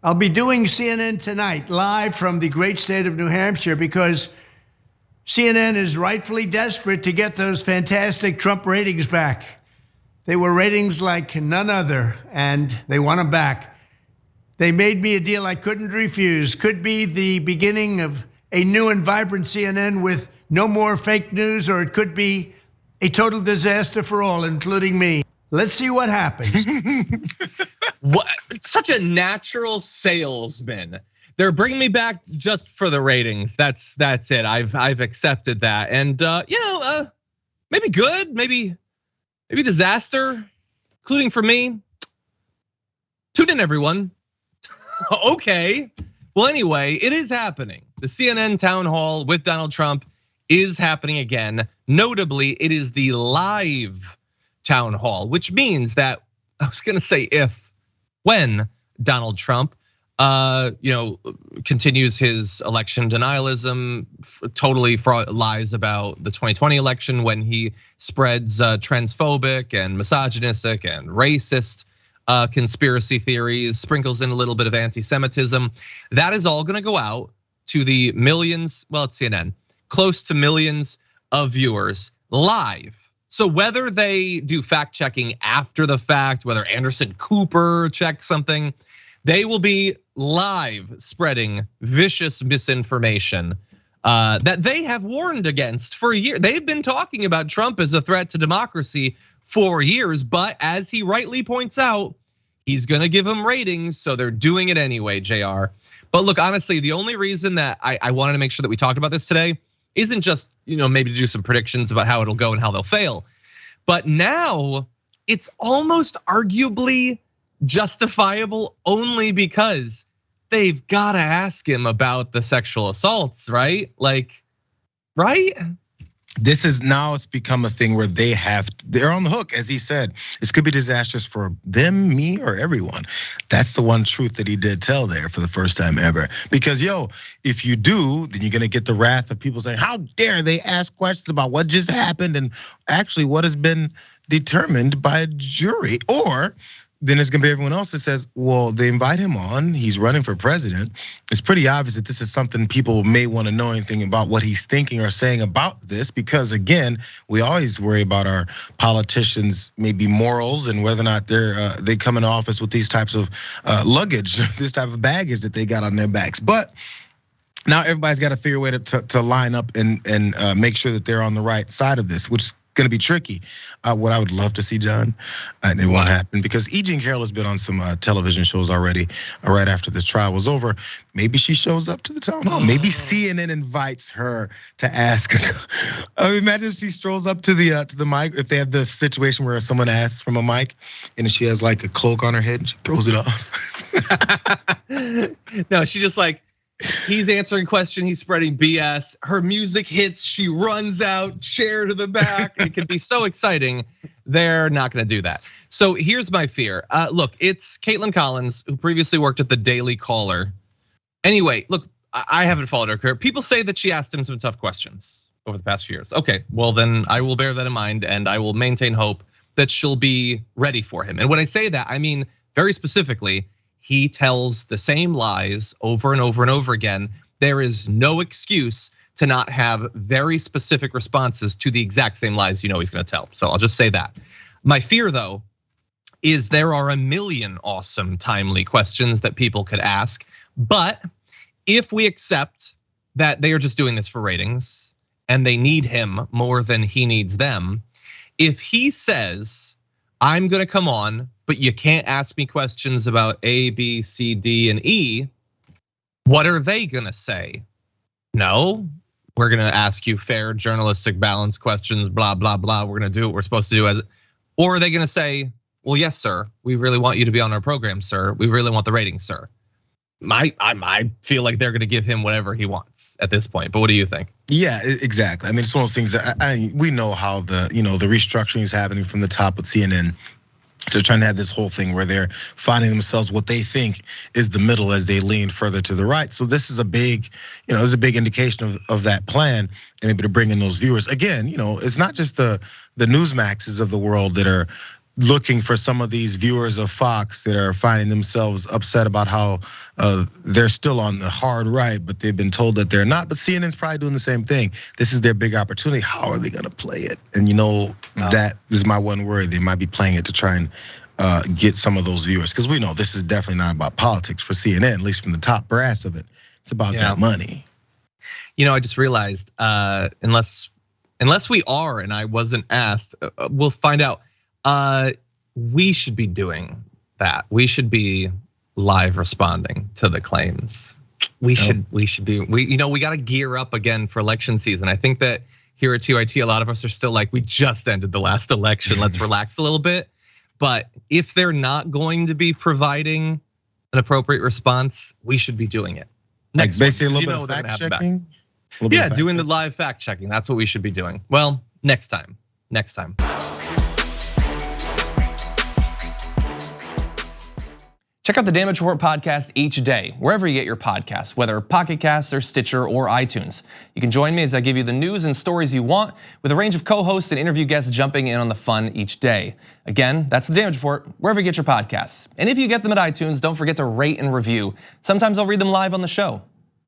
I'll be doing CNN tonight live from the great state of New Hampshire because CNN is rightfully desperate to get those fantastic Trump ratings back. They were ratings like none other, and they want them back. They made me a deal I couldn't refuse. Could be the beginning of a new and vibrant CNN with no more fake news, or it could be a total disaster for all, including me. Let's see what happens. What? Such a natural salesman. They're bringing me back just for the ratings. That's it. I've accepted that, and maybe good, maybe disaster, including for me. Tune in, everyone. Okay. Well, anyway, it is happening. The CNN town hall with Donald Trump is happening again. Notably, it is the live town hall, which means that I was going to say when Donald Trump, continues his election denialism, totally lies about the 2020 election when he spreads transphobic and misogynistic and racist conspiracy theories, sprinkles in a little bit of anti-Semitism. That is all gonna go out to the millions, well, it's CNN, close to millions of viewers live. So whether they do fact checking after the fact, whether Anderson Cooper checks something, they will be live spreading vicious misinformation that they have warned against for a year. They've been talking about Trump as a threat to democracy for years, but as he rightly points out, he's gonna give them ratings, so they're doing it anyway, JR. But look, honestly, the only reason that I wanted to make sure that we talked about this today isn't just, maybe to do some predictions about how it'll go and how they'll fail. But now it's almost arguably justifiable only because they've got to ask him about the sexual assaults, right? Right? This is now, it's become a thing where they're on the hook, as he said. This could be disastrous for them, me, or everyone. That's the one truth that he did tell there for the first time ever. Because if you do, then you're gonna get the wrath of people saying, how dare they ask questions about what just happened and actually what has been determined by a jury. Or then there's gonna be everyone else that says, well, they invite him on, he's running for president. It's pretty obvious that this is something people may wanna know anything about what he's thinking or saying about this, because again, we always worry about our politicians, maybe morals and whether or not they come into office with these types of luggage, this type of baggage that they got on their backs. But now everybody's got to figure a way to line up and make sure that they're on the right side of this, which is gonna be tricky. What I would love to see, John, and it won't happen because E. Jean Carroll has been on some television shows already. Right after this trial was over, maybe she shows up to the town hall. Maybe CNN invites her to ask. I mean, imagine if she strolls up to the mic. If they have the situation where someone asks from a mic and she has like a cloak on her head and she throws it off. No, she just he's answering question, he's spreading BS. Her music hits, she runs out, chair to the back. It can be so exciting. They're not gonna do that. So here's my fear. Look, it's Caitlin Collins, who previously worked at the Daily Caller. Anyway, look, I haven't followed her career. People say that she asked him some tough questions over the past few years. Okay, well then I will bear that in mind and I will maintain hope that she'll be ready for him. And when I say that, I mean very specifically, he tells the same lies over and over and over again. There is no excuse to not have very specific responses to the exact same lies he's gonna tell. So I'll just say that. My fear though, is there are a million awesome, timely questions that people could ask. But if we accept that they are just doing this for ratings and they need him more than he needs them, if he says, I'm gonna come on, but you can't ask me questions about A, B, C, D, and E, what are they gonna say? No, we're gonna ask you fair, journalistic, balanced questions, blah, blah, blah. We're gonna do what we're supposed to do or are they gonna say, well, yes, sir, we really want you to be on our program, sir. We really want the ratings, sir. I feel like they're gonna give him whatever he wants at this point, but what do you think? Yeah, exactly. I mean, it's one of those things that we know how the restructuring is happening from the top with CNN. So they're trying to have this whole thing where they're finding themselves what they think is the middle as they lean further to the right. So this is a big, it's a big indication of that plan and maybe to bring in those viewers. Again, it's not just the Newsmaxes of the world that are looking for some of these viewers of Fox that are finding themselves upset about how they're still on the hard right, but they've been told that they're not. But CNN's probably doing the same thing. This is their big opportunity. How are they gonna play it? And that is my one worry. They might be playing it to try and get some of those viewers, because we know this is definitely not about politics for CNN, at least from the top brass of it. It's about that money. I just realized unless we are, and I wasn't asked, we'll find out. We should be doing that. We should be live responding to the claims. We should be. We got to gear up again for election season. I think that here at TYT, a lot of us are still like, we just ended the last election. Let's relax a little bit. But if they're not going to be providing an appropriate response, we should be doing it. Next, basically a little bit of fact checking. Yeah, doing the live fact checking. That's what we should be doing. Well, next time. Check out the Damage Report podcast each day, wherever you get your podcasts, whether Pocket Casts or Stitcher or iTunes. You can join me as I give you the news and stories you want, with a range of co-hosts and interview guests jumping in on the fun each day. Again, that's the Damage Report, wherever you get your podcasts. And if you get them at iTunes, don't forget to rate and review. Sometimes I'll read them live on the show.